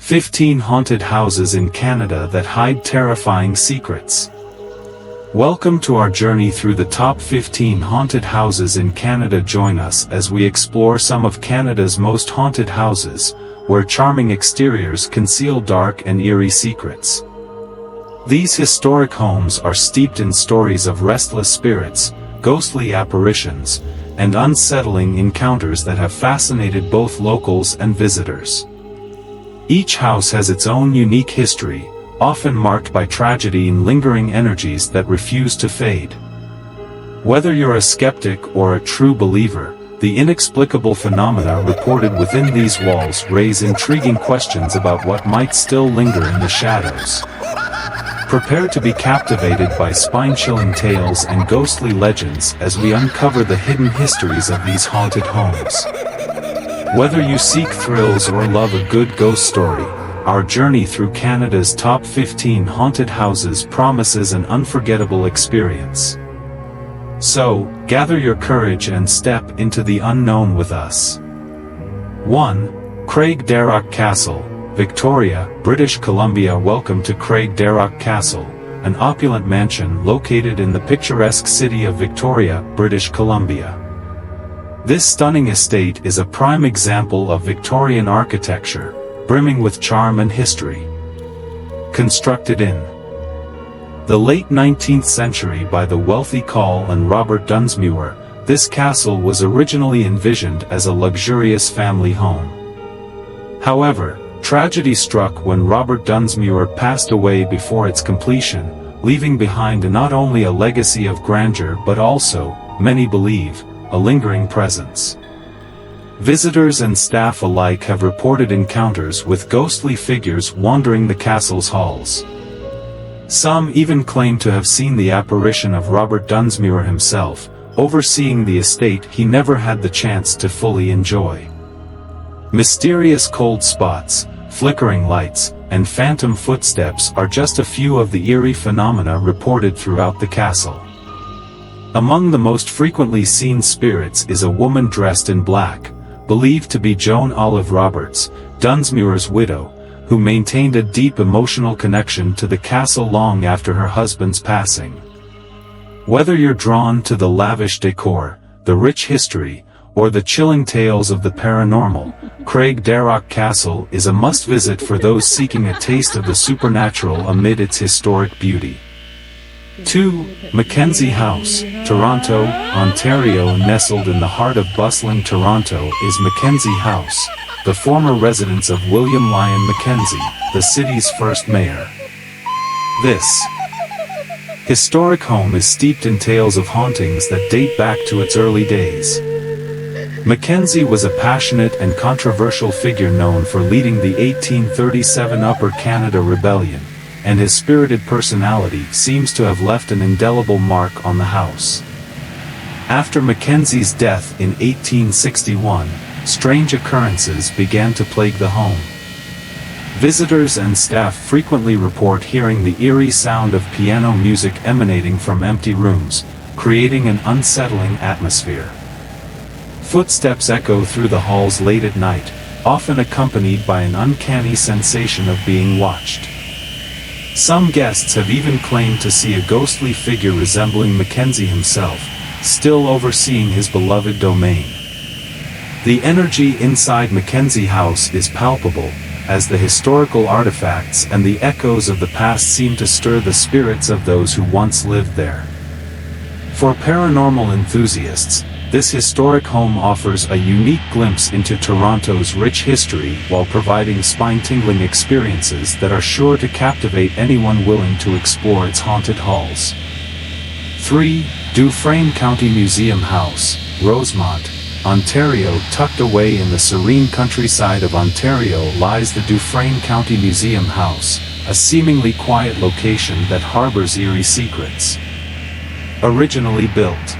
15 haunted houses in Canada that hide terrifying secrets. Welcome to our journey through the top 15 haunted houses in Canada. Join us as we explore some of Canada's most haunted houses, where charming exteriors conceal dark and eerie secrets. These historic homes are steeped in stories of restless spirits, ghostly apparitions, and unsettling encounters that have fascinated both locals and visitors. Each house has its own unique history, often marked by tragedy and lingering energies that refuse to fade. Whether you're a skeptic or a true believer, the inexplicable phenomena reported within these walls raise intriguing questions about what might still linger in the shadows. Prepare to be captivated by spine-chilling tales and ghostly legends as we uncover the hidden histories of these haunted homes. Whether you seek thrills or love a good ghost story, our journey through Canada's top 15 haunted houses promises an unforgettable experience. So, gather your courage and step into the unknown with us. 1. Craigdarroch Castle, Victoria, British Columbia. Welcome to Craigdarroch Castle, an opulent mansion located in the picturesque city of Victoria, British Columbia. This stunning estate is a prime example of Victorian architecture, brimming with charm and history. Constructed in the late 19th century by the wealthy Carl and Robert Dunsmuir, this castle was originally envisioned as a luxurious family home. However, tragedy struck when Robert Dunsmuir passed away before its completion, leaving behind not only a legacy of grandeur but also, many believe, a lingering presence. Visitors and staff alike have reported encounters with ghostly figures wandering the castle's halls. Some even claim to have seen the apparition of Robert Dunsmuir himself, overseeing the estate he never had the chance to fully enjoy. Mysterious cold spots, flickering lights, and phantom footsteps are just a few of the eerie phenomena reported throughout the castle. Among the most frequently seen spirits is a woman dressed in black, believed to be Joan Olive Roberts, Dunsmuir's widow, who maintained a deep emotional connection to the castle long after her husband's passing. Whether you're drawn to the lavish decor, the rich history, or the chilling tales of the paranormal, Craigdarroch Castle is a must-visit for those seeking a taste of the supernatural amid its historic beauty. 2. Mackenzie House, Toronto, Ontario. Nestled in the heart of bustling Toronto is Mackenzie House, the former residence of William Lyon Mackenzie, the city's first mayor. This historic home is steeped in tales of hauntings that date back to its early days. Mackenzie was a passionate and controversial figure known for leading the 1837 Upper Canada Rebellion, and his spirited personality seems to have left an indelible mark on the house. After Mackenzie's death in 1861, strange occurrences began to plague the home. Visitors and staff frequently report hearing the eerie sound of piano music emanating from empty rooms, creating an unsettling atmosphere. Footsteps echo through the halls late at night, often accompanied by an uncanny sensation of being watched. Some guests have even claimed to see a ghostly figure resembling Mackenzie himself, still overseeing his beloved domain. The energy inside Mackenzie House is palpable, as the historical artifacts and the echoes of the past seem to stir the spirits of those who once lived there. For paranormal enthusiasts, this historic home offers a unique glimpse into Toronto's rich history while providing spine-tingling experiences that are sure to captivate anyone willing to explore its haunted halls. 3. Dufresne County Museum House, Rosemont, Ontario. Tucked away in the serene countryside of Ontario lies the Dufresne County Museum House, a seemingly quiet location that harbors eerie secrets. Originally built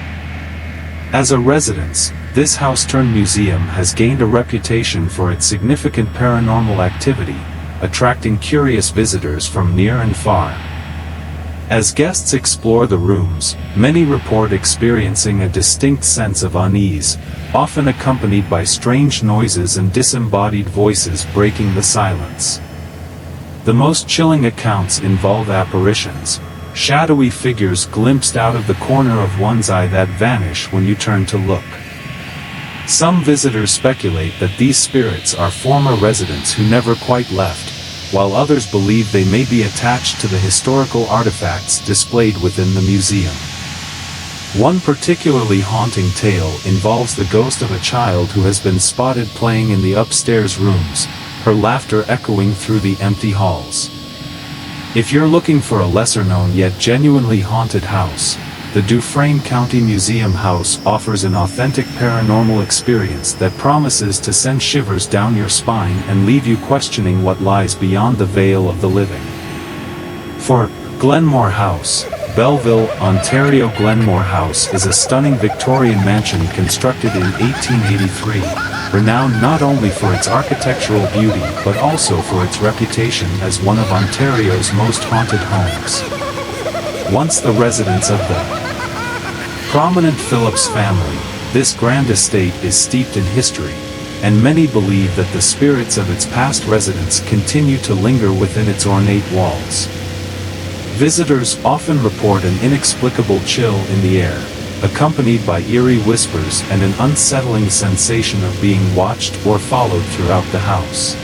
as a residence, this house-turned-museum has gained a reputation for its significant paranormal activity, attracting curious visitors from near and far. As guests explore the rooms, many report experiencing a distinct sense of unease, often accompanied by strange noises and disembodied voices breaking the silence. The most chilling accounts involve apparitions, shadowy figures glimpsed out of the corner of one's eye that vanish when you turn to look. Some visitors speculate that these spirits are former residents who never quite left, while others believe they may be attached to the historical artifacts displayed within the museum. One particularly haunting tale involves the ghost of a child who has been spotted playing in the upstairs rooms, her laughter echoing through the empty halls. If you're looking for a lesser-known yet genuinely haunted house, the Dufresne County Museum House offers an authentic paranormal experience that promises to send shivers down your spine and leave you questioning what lies beyond the veil of the living. For Glenmore House, Belleville, Ontario. Glenmore House is a stunning Victorian mansion constructed in 1883, renowned not only for its architectural beauty but also for its reputation as one of Ontario's most haunted homes. Once the residence of the prominent Phillips family, this grand estate is steeped in history, and many believe that the spirits of its past residents continue to linger within its ornate walls. Visitors often report an inexplicable chill in the air, accompanied by eerie whispers and an unsettling sensation of being watched or followed throughout the house.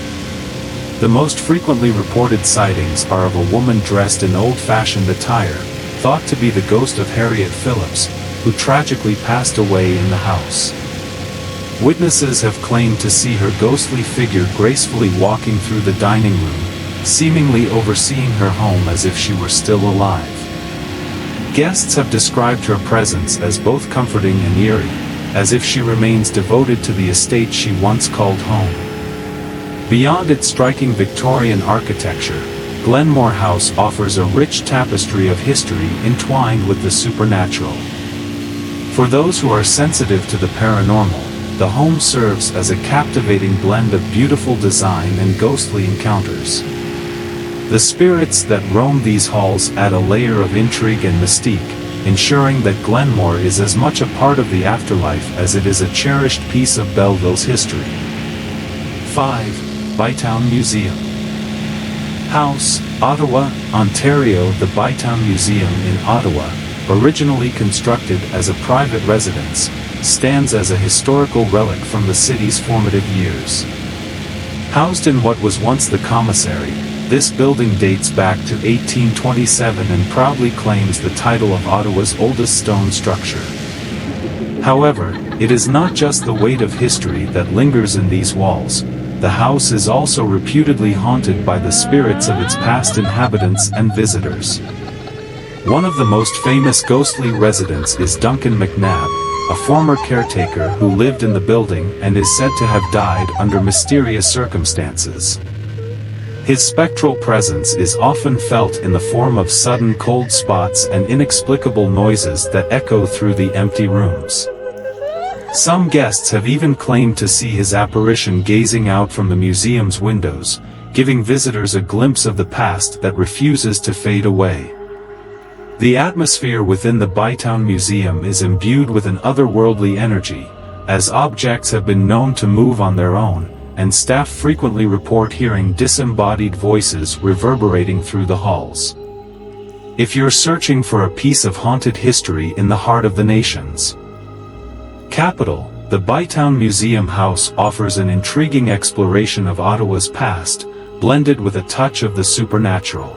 The most frequently reported sightings are of a woman dressed in old-fashioned attire, thought to be the ghost of Harriet Phillips, who tragically passed away in the house. Witnesses have claimed to see her ghostly figure gracefully walking through the dining room, seemingly overseeing her home as if she were still alive. Guests have described her presence as both comforting and eerie, as if she remains devoted to the estate she once called home. Beyond its striking Victorian architecture, Glenmore House offers a rich tapestry of history entwined with the supernatural. For those who are sensitive to the paranormal, the home serves as a captivating blend of beautiful design and ghostly encounters. The spirits that roam these halls add a layer of intrigue and mystique, ensuring that Glenmore is as much a part of the afterlife as it is a cherished piece of Belleville's history. 5. Bytown Museum House, Ottawa, Ontario. The Bytown Museum in Ottawa, originally constructed as a private residence, stands as a historical relic from the city's formative years. Housed in what was once the commissary, this building dates back to 1827 and proudly claims the title of Ottawa's oldest stone structure. However, it is not just the weight of history that lingers in these walls. The house is also reputedly haunted by the spirits of its past inhabitants and visitors. One of the most famous ghostly residents is Duncan McNabb, a former caretaker who lived in the building and is said to have died under mysterious circumstances. His spectral presence is often felt in the form of sudden cold spots and inexplicable noises that echo through the empty rooms. Some guests have even claimed to see his apparition gazing out from the museum's windows, giving visitors a glimpse of the past that refuses to fade away. The atmosphere within the Bytown Museum is imbued with an otherworldly energy, as objects have been known to move on their own, and staff frequently report hearing disembodied voices reverberating through the halls. If you're searching for a piece of haunted history in the heart of the nation's capital, the Bytown Museum House offers an intriguing exploration of Ottawa's past, blended with a touch of the supernatural.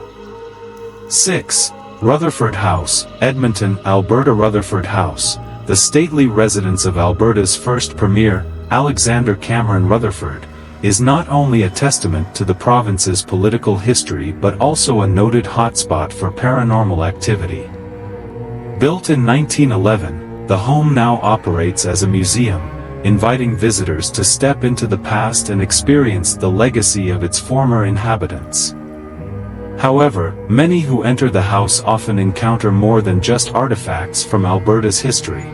6. Rutherford House, Edmonton, Alberta. Rutherford House, the stately residence of Alberta's first Premier, Alexander Cameron Rutherford, is not only a testament to the province's political history but also a noted hotspot for paranormal activity. Built in 1911, the home now operates as a museum, inviting visitors to step into the past and experience the legacy of its former inhabitants. However, many who enter the house often encounter more than just artifacts from Alberta's history.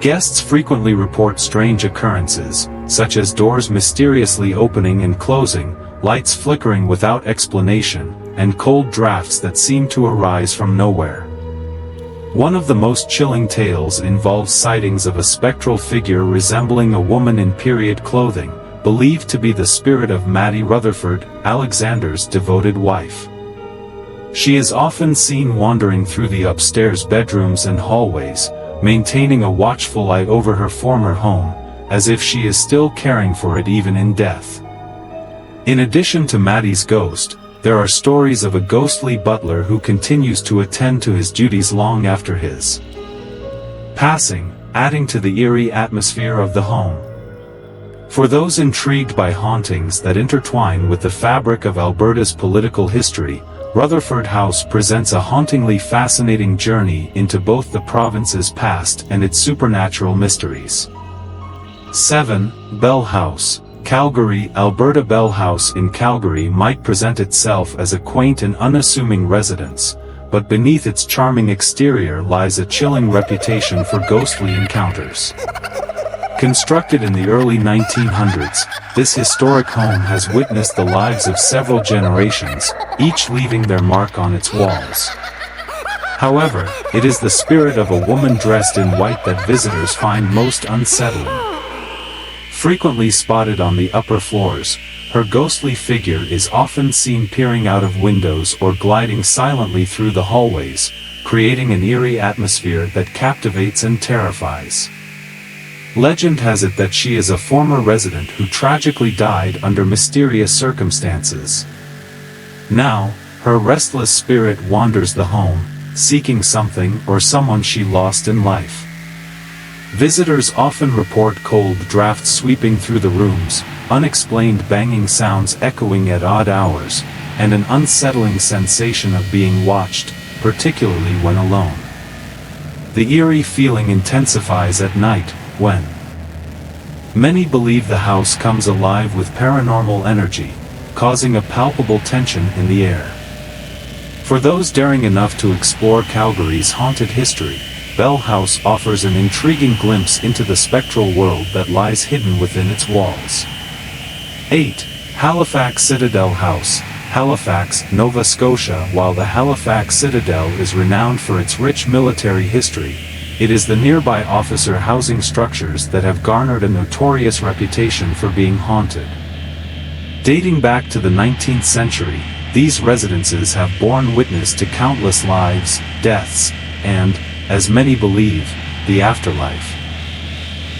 Guests frequently report strange occurrences, such as doors mysteriously opening and closing, lights flickering without explanation, and cold drafts that seem to arise from nowhere. One of the most chilling tales involves sightings of a spectral figure resembling a woman in period clothing, believed to be the spirit of Maddie Rutherford, Alexander's devoted wife. She is often seen wandering through the upstairs bedrooms and hallways, maintaining a watchful eye over her former home, as if she is still caring for it even in death. In addition to Maddie's ghost, there are stories of a ghostly butler who continues to attend to his duties long after his passing, adding to the eerie atmosphere of the home. For those intrigued by hauntings that intertwine with the fabric of Alberta's political history, Rutherford House presents a hauntingly fascinating journey into both the province's past and its supernatural mysteries. 7. Bell House, Calgary, Alberta. Bell House in Calgary might present itself as a quaint and unassuming residence, but beneath its charming exterior lies a chilling reputation for ghostly encounters. Constructed in the early 1900s, this historic home has witnessed the lives of several generations, each leaving their mark on its walls. However, it is the spirit of a woman dressed in white that visitors find most unsettling. Frequently spotted on the upper floors, her ghostly figure is often seen peering out of windows or gliding silently through the hallways, creating an eerie atmosphere that captivates and terrifies. Legend has it that she is a former resident who tragically died under mysterious circumstances. Now, her restless spirit wanders the home, seeking something or someone she lost in life. Visitors often report cold drafts sweeping through the rooms, unexplained banging sounds echoing at odd hours, and an unsettling sensation of being watched, particularly when alone. The eerie feeling intensifies at night, when many believe the house comes alive with paranormal energy, causing a palpable tension in the air. For those daring enough to explore Calgary's haunted history, Bell House offers an intriguing glimpse into the spectral world that lies hidden within its walls. 8. Halifax Citadel House, Halifax, Nova Scotia. While the Halifax Citadel is renowned for its rich military history, it is the nearby officer housing structures that have garnered a notorious reputation for being haunted. Dating back to the 19th century, these residences have borne witness to countless lives, deaths, and, as many believe, the afterlife.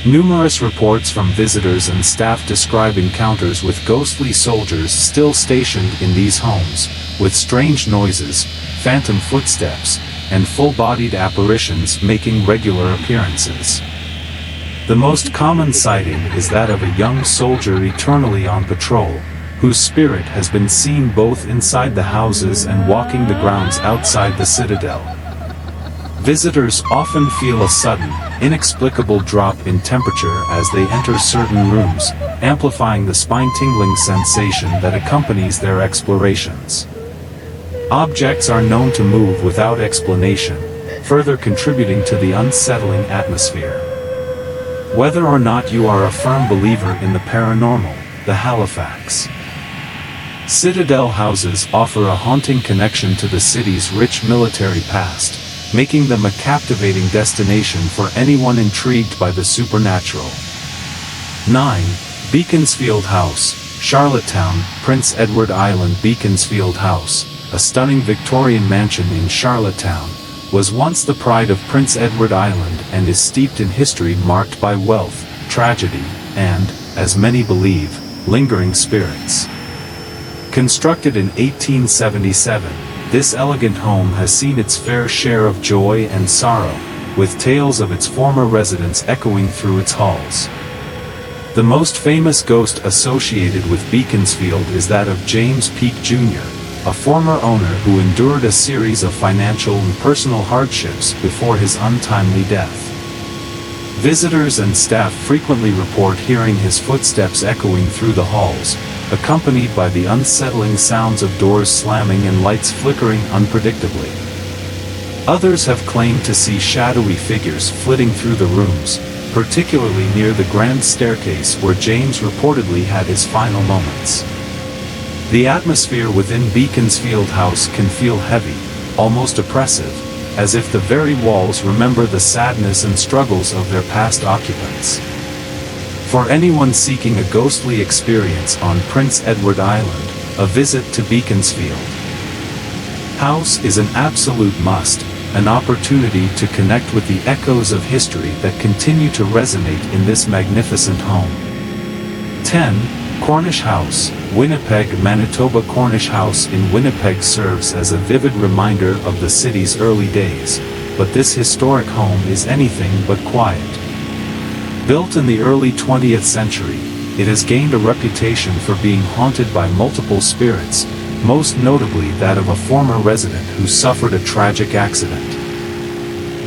Numerous reports from visitors and staff describe encounters with ghostly soldiers still stationed in these homes, with strange noises, phantom footsteps, and full-bodied apparitions making regular appearances. The most common sighting is that of a young soldier eternally on patrol, whose spirit has been seen both inside the houses and walking the grounds outside the citadel. Visitors often feel a sudden, inexplicable drop in temperature as they enter certain rooms, amplifying the spine-tingling sensation that accompanies their explorations. Objects are known to move without explanation, further contributing to the unsettling atmosphere. Whether or not you are a firm believer in the paranormal, the Halifax Citadel houses offer a haunting connection to the city's rich military past, making them a captivating destination for anyone intrigued by the supernatural. 9. Beaconsfield House, Charlottetown, Prince Edward Island. Beaconsfield House, a stunning Victorian mansion in Charlottetown, was once the pride of Prince Edward Island and is steeped in history marked by wealth, tragedy, and, as many believe, lingering spirits. Constructed in 1877, this elegant home has seen its fair share of joy and sorrow, with tales of its former residents echoing through its halls. The most famous ghost associated with Beaconsfield is that of James Peake Jr., a former owner who endured a series of financial and personal hardships before his untimely death. Visitors and staff frequently report hearing his footsteps echoing through the halls, accompanied by the unsettling sounds of doors slamming and lights flickering unpredictably. Others have claimed to see shadowy figures flitting through the rooms, particularly near the grand staircase where James reportedly had his final moments. The atmosphere within Beaconsfield House can feel heavy, almost oppressive, as if the very walls remember the sadness and struggles of their past occupants. For anyone seeking a ghostly experience on Prince Edward Island, a visit to Beaconsfield House is an absolute must, an opportunity to connect with the echoes of history that continue to resonate in this magnificent home. 10. Cornish House, Winnipeg, Manitoba. Cornish House in Winnipeg serves as a vivid reminder of the city's early days, but this historic home is anything but quiet. Built in the early 20th century, it has gained a reputation for being haunted by multiple spirits, most notably that of a former resident who suffered a tragic accident.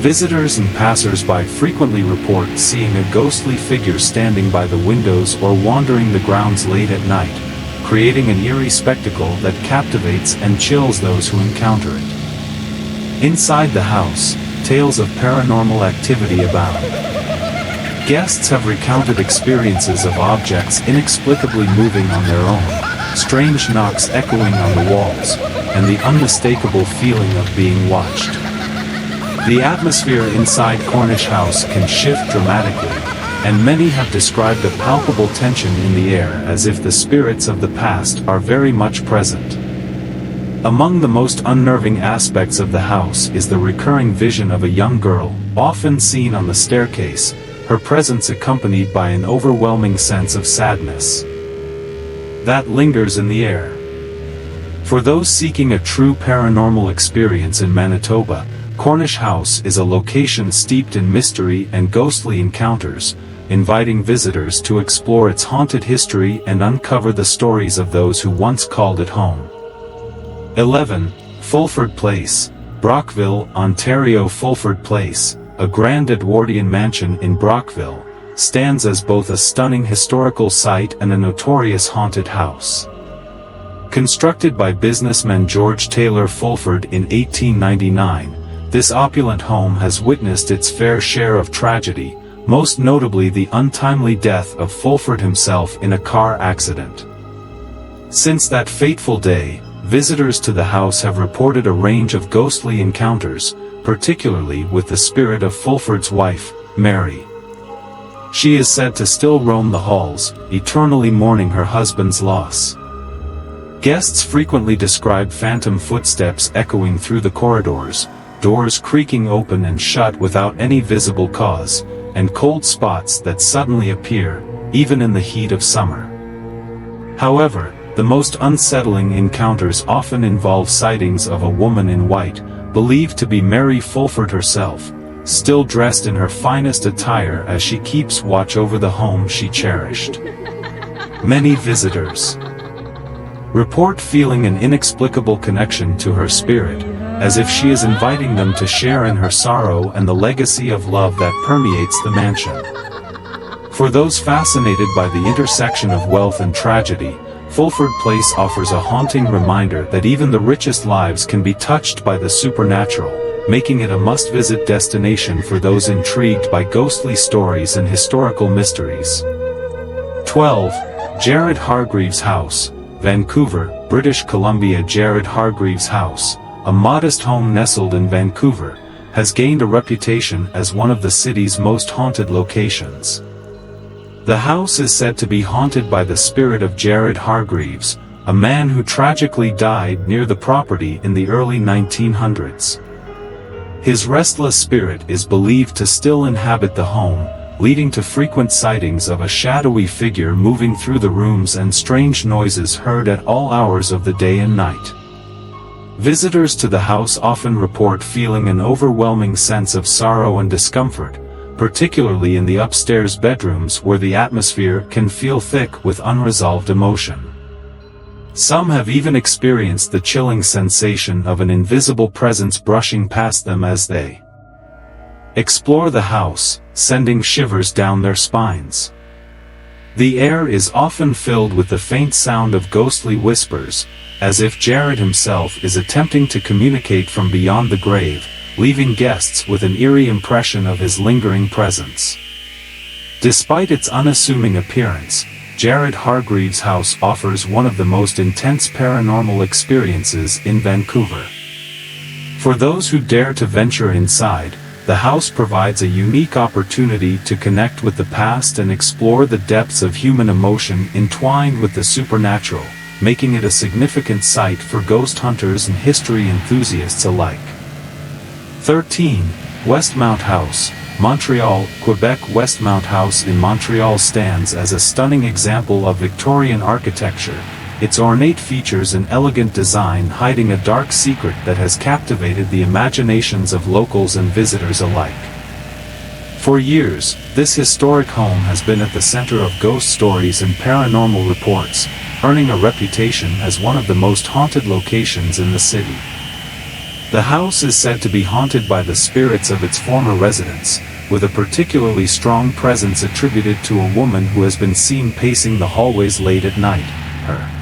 Visitors and passers-by frequently report seeing a ghostly figure standing by the windows or wandering the grounds late at night, creating an eerie spectacle that captivates and chills those who encounter it. Inside the house, tales of paranormal activity abound. Guests have recounted experiences of objects inexplicably moving on their own, strange knocks echoing on the walls, and the unmistakable feeling of being watched. The atmosphere inside Cornish House can shift dramatically, and many have described a palpable tension in the air as if the spirits of the past are very much present. Among the most unnerving aspects of the house is the recurring vision of a young girl, often seen on the staircase, her presence accompanied by an overwhelming sense of sadness that lingers in the air. For those seeking a true paranormal experience in Manitoba, Cornish House is a location steeped in mystery and ghostly encounters, inviting visitors to explore its haunted history and uncover the stories of those who once called it home. 11. Fulford Place, Brockville, Ontario. Fulford Place, a grand Edwardian mansion in Brockville, stands as both a stunning historical site and a notorious haunted house. Constructed by businessman George Taylor Fulford in 1899, this opulent home has witnessed its fair share of tragedy, most notably the untimely death of Fulford himself in a car accident. Since that fateful day, visitors to the house have reported a range of ghostly encounters, particularly with the spirit of Fulford's wife, Mary. She is said to still roam the halls, eternally mourning her husband's loss. Guests frequently describe phantom footsteps echoing through the corridors, doors creaking open and shut without any visible cause, and cold spots that suddenly appear, even in the heat of summer. However, the most unsettling encounters often involve sightings of a woman in white, believed to be Mary Fulford herself, still dressed in her finest attire as she keeps watch over the home she cherished. Many visitors report feeling an inexplicable connection to her spirit, as if she is inviting them to share in her sorrow and the legacy of love that permeates the mansion. For those fascinated by the intersection of wealth and tragedy, Fulford Place offers a haunting reminder that even the richest lives can be touched by the supernatural, making it a must-visit destination for those intrigued by ghostly stories and historical mysteries. 12. Jared Hargreaves House, Vancouver, British Columbia. Jared Hargreaves House, a modest home nestled in Vancouver, has gained a reputation as one of the city's most haunted locations. The house is said to be haunted by the spirit of Jared Hargreaves, a man who tragically died near the property in the early 1900s. His restless spirit is believed to still inhabit the home, leading to frequent sightings of a shadowy figure moving through the rooms and strange noises heard at all hours of the day and night. Visitors to the house often report feeling an overwhelming sense of sorrow and discomfort, particularly in the upstairs bedrooms where the atmosphere can feel thick with unresolved emotion. Some have even experienced the chilling sensation of an invisible presence brushing past them as they explore the house, sending shivers down their spines. The air is often filled with the faint sound of ghostly whispers, as if Jared himself is attempting to communicate from beyond the grave, leaving guests with an eerie impression of his lingering presence. Despite its unassuming appearance, Jared Hargreaves House offers one of the most intense paranormal experiences in Vancouver. For those who dare to venture inside, the house provides a unique opportunity to connect with the past and explore the depths of human emotion entwined with the supernatural, making it a significant site for ghost hunters and history enthusiasts alike. 13. Westmount House, Montreal, Quebec. Westmount House in Montreal stands as a stunning example of Victorian architecture, its ornate features and elegant design hiding a dark secret that has captivated the imaginations of locals and visitors alike. For years, this historic home has been at the center of ghost stories and paranormal reports, earning a reputation as one of the most haunted locations in the city. The house is said to be haunted by the spirits of its former residents, with a particularly strong presence attributed to a woman who has been seen pacing the hallways late at night, her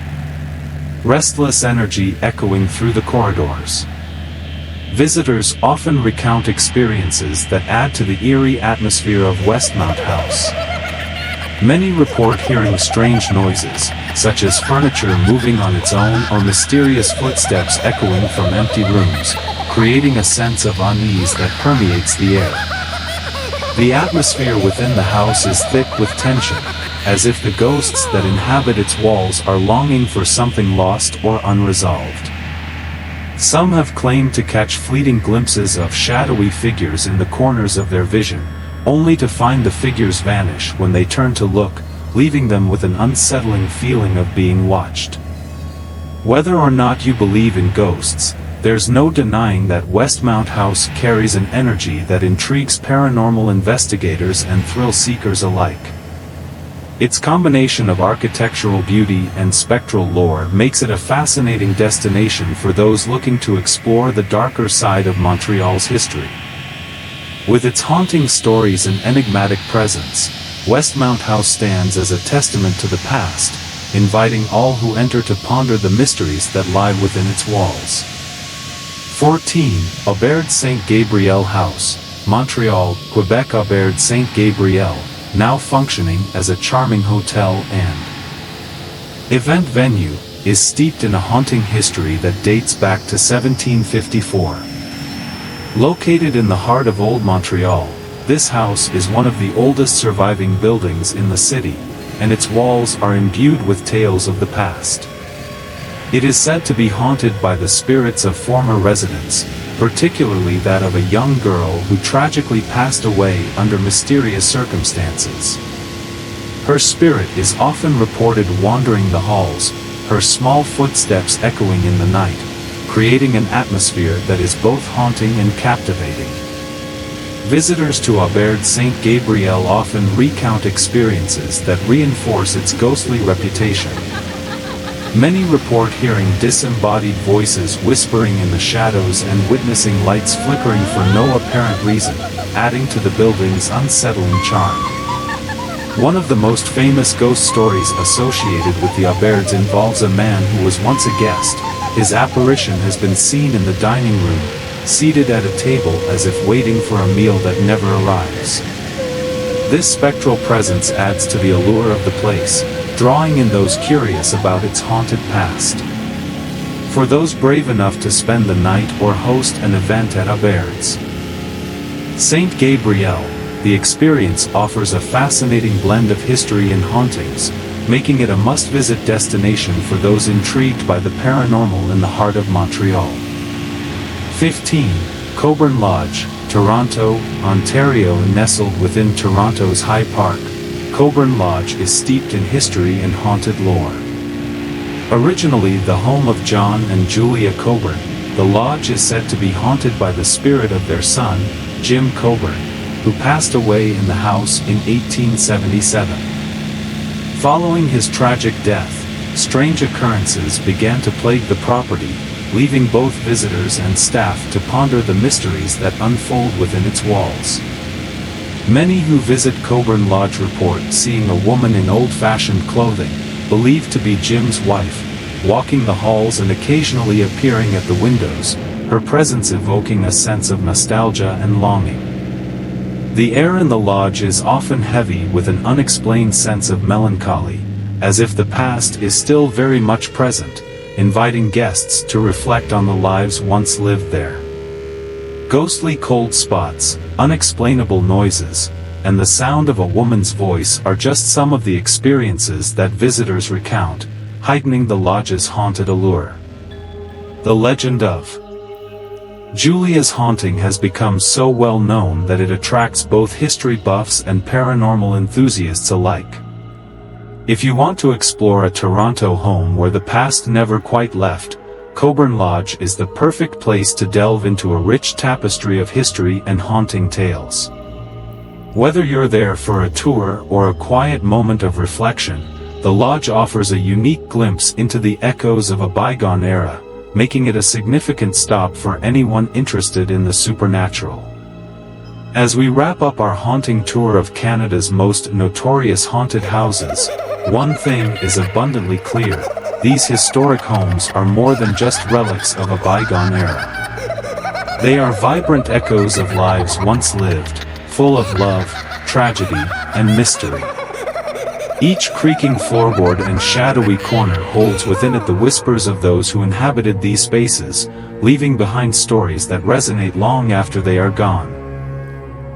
restless energy echoing through the corridors. Visitors often recount experiences that add to the eerie atmosphere of Westmount House. Many report hearing strange noises, such as furniture moving on its own or mysterious footsteps echoing from empty rooms, creating a sense of unease that permeates the air. The atmosphere within the house is thick with tension, as if the ghosts that inhabit its walls are longing for something lost or unresolved. Some have claimed to catch fleeting glimpses of shadowy figures in the corners of their vision, only to find the figures vanish when they turn to look, leaving them with an unsettling feeling of being watched. Whether or not you believe in ghosts, there's no denying that Westmount House carries an energy that intrigues paranormal investigators and thrill-seekers alike. Its combination of architectural beauty and spectral lore makes it a fascinating destination for those looking to explore the darker side of Montreal's history. With its haunting stories and enigmatic presence, Westmount House stands as a testament to the past, inviting all who enter to ponder the mysteries that lie within its walls. 14. Auberge Saint-Gabriel House, Montreal, Quebec. Auberge Saint-Gabriel, now functioning as a charming hotel and event venue, is steeped in a haunting history that dates back to 1754. Located in the heart of Old Montreal, this house is one of the oldest surviving buildings in the city, and its walls are imbued with tales of the past. It is said to be haunted by the spirits of former residents, particularly that of a young girl who tragically passed away under mysterious circumstances. Her spirit is often reported wandering the halls, her small footsteps echoing in the night, creating an atmosphere that is both haunting and captivating. Visitors to Auberge Saint-Gabriel often recount experiences that reinforce its ghostly reputation. Many report hearing disembodied voices whispering in the shadows and witnessing lights flickering for no apparent reason, adding to the building's unsettling charm. One of the most famous ghost stories associated with the Auberge involves a man who was once a guest. His apparition has been seen in the dining room, seated at a table as if waiting for a meal that never arrives. This spectral presence adds to the allure of the place, drawing in those curious about its haunted past. For those brave enough to spend the night or host an event at Auberge Saint-Gabriel, the experience offers a fascinating blend of history and hauntings, making it a must-visit destination for those intrigued by the paranormal in the heart of Montreal. 15. Cockburn Lodge, Toronto, Ontario. Nestled within Toronto's High Park, Cockburn Lodge is steeped in history and haunted lore. Originally the home of John and Julia Cockburn, the lodge is said to be haunted by the spirit of their son, Jim Cockburn, who passed away in the house in 1877. Following his tragic death, strange occurrences began to plague the property, leaving both visitors and staff to ponder the mysteries that unfold within its walls. Many who visit Cockburn Lodge report seeing a woman in old-fashioned clothing, believed to be Jim's wife, walking the halls and occasionally appearing at the windows, her presence evoking a sense of nostalgia and longing. The air in the lodge is often heavy with an unexplained sense of melancholy, as if the past is still very much present, inviting guests to reflect on the lives once lived there. Ghostly cold spots, unexplainable noises, and the sound of a woman's voice are just some of the experiences that visitors recount, heightening the lodge's haunted allure. The legend of Julia's haunting has become so well known that it attracts both history buffs and paranormal enthusiasts alike. If you want to explore a Toronto home where the past never quite left, Cockburn Lodge is the perfect place to delve into a rich tapestry of history and haunting tales. Whether you're there for a tour or a quiet moment of reflection, the lodge offers a unique glimpse into the echoes of a bygone era, making it a significant stop for anyone interested in the supernatural. As we wrap up our haunting tour of Canada's most notorious haunted houses, one thing is abundantly clear: these historic homes are more than just relics of a bygone era. They are vibrant echoes of lives once lived, full of love, tragedy, and mystery. Each creaking floorboard and shadowy corner holds within it the whispers of those who inhabited these spaces, leaving behind stories that resonate long after they are gone.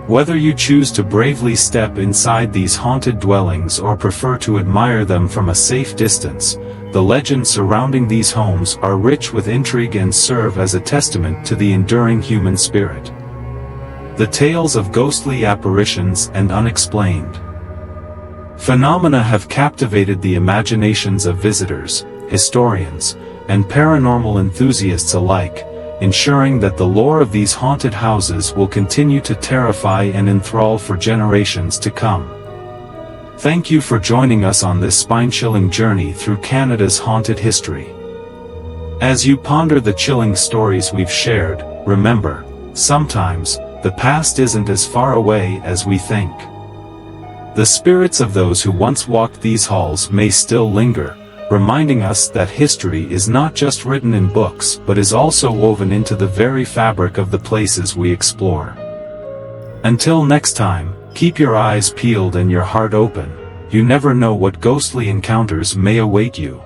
Whether you choose to bravely step inside these haunted dwellings or prefer to admire them from a safe distance, the legends surrounding these homes are rich with intrigue and serve as a testament to the enduring human spirit. The tales of ghostly apparitions and unexplained phenomena have captivated the imaginations of visitors, historians, and paranormal enthusiasts alike, ensuring that the lore of these haunted houses will continue to terrify and enthrall for generations to come. Thank you for joining us on this spine-chilling journey through Canada's haunted history. As you ponder the chilling stories we've shared, remember, sometimes, the past isn't as far away as we think. The spirits of those who once walked these halls may still linger, reminding us that history is not just written in books but is also woven into the very fabric of the places we explore. Until next time, keep your eyes peeled and your heart open. You never know what ghostly encounters may await you.